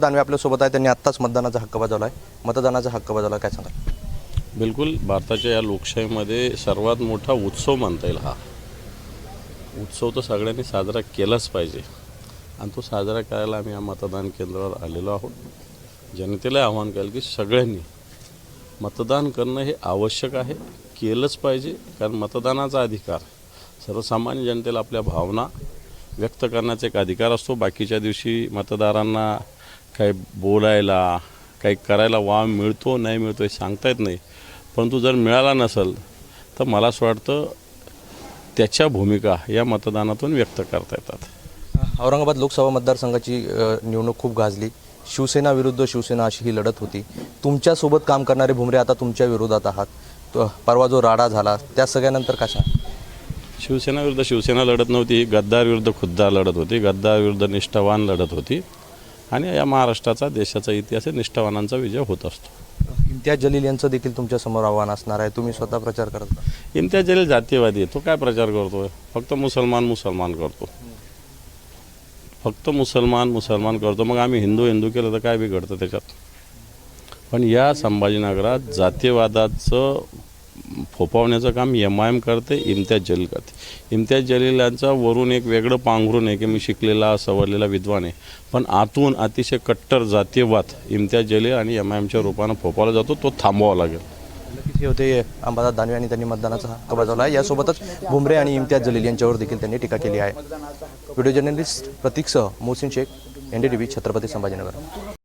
दानवे आपल्यासोबत आहे, त्यांनी आत्ताच मतदानाचा हक्क बजावला आहे. मतदानाचा हक्क बजावला, काय सांगाल? बिलकुल. भारताच्या या लोकशाहीमध्ये सर्वात मोठा उत्सव मानता येईल हा उत्सव. तर सगळ्यांनी साजरा केलाच पाहिजे आणि तो साजरा करायला आम्ही या मतदान केंद्रावर आलेलो आहोत. जनतेला आवाहन केलं की सगळ्यांनी मतदान करणं हे आवश्यक आहे, केलंच पाहिजे. कारण मतदानाचा अधिकार सर्वसामान्य जनतेला आपल्या भावना व्यक्त करण्याचा एक अधिकार असतो. बाकीच्या दिवशी मतदारांना काही बोलायला काही करायला वाव मिळतो नाही मिळतो हे सांगता येत नाही. परंतु जर मिळाला नसेल तर मला असं वाटतं त्याच्या भूमिका या मतदानातून व्यक्त करता येतात. औरंगाबाद लोकसभा मतदारसंघाची निवडणूक खूप गाजली. शिवसेना विरुद्ध शिवसेना अशी ही लढत होती. तुमच्यासोबत काम करणारे भुमरे आता तुमच्या विरोधात आहात. परवा जो राडा झाला त्या सगळ्यानंतर कशा? शिवसेना विरुद्ध शिवसेना लढत नव्हती, गद्दार विरुद्ध खुद्दार लढत होती, गद्दार विरुद्ध निष्ठावान लढत होती. आणि या महाराष्ट्राचा देशाचा इतिहास निष्ठावानांचा विजय होत असतो. इम्तियाज जलील यांचं देखील तुमच्यासमोर आव्हान असणार आहे. तुम्ही स्वतः प्रचार करत का? इम्तियाज जलील जातीयवादी आहे. तो काय प्रचार करतो? फक्त मुसलमान करतो. फक्त मुसलमान करतो. मग आम्ही हिंदू केलं तर काय बिघडतं त्याच्यात? पण या संभाजीनगरात जातीयवादाचं फोफावण्याचं काम MIM करते, इम्तियाज जलील करते. इम्तियाज जलील यांचा वरून एक वेगळं पांघरून आहे की मी शिकलेला सवरलेला विद्वान आहे, पण आतून अतिशय कट्टर जातीयवाद इम्तियाज जलील आणि MIMच्या रूपानं फोफावला जातो. तो थांबवावा लागेल. नक्कीच हे होते अंबादास दानवे आणि त्यांनी मतदानाचा हक्क बजावला आहे. यासोबतच भुमरे आणि इम्तियाज जलील यांच्यावर देखील त्यांनी टीका केली आहे. व्हिडिओ जर्नलिस्ट प्रतीकसह मोहसिन शेख, NDTV, छत्रपती संभाजीनगर.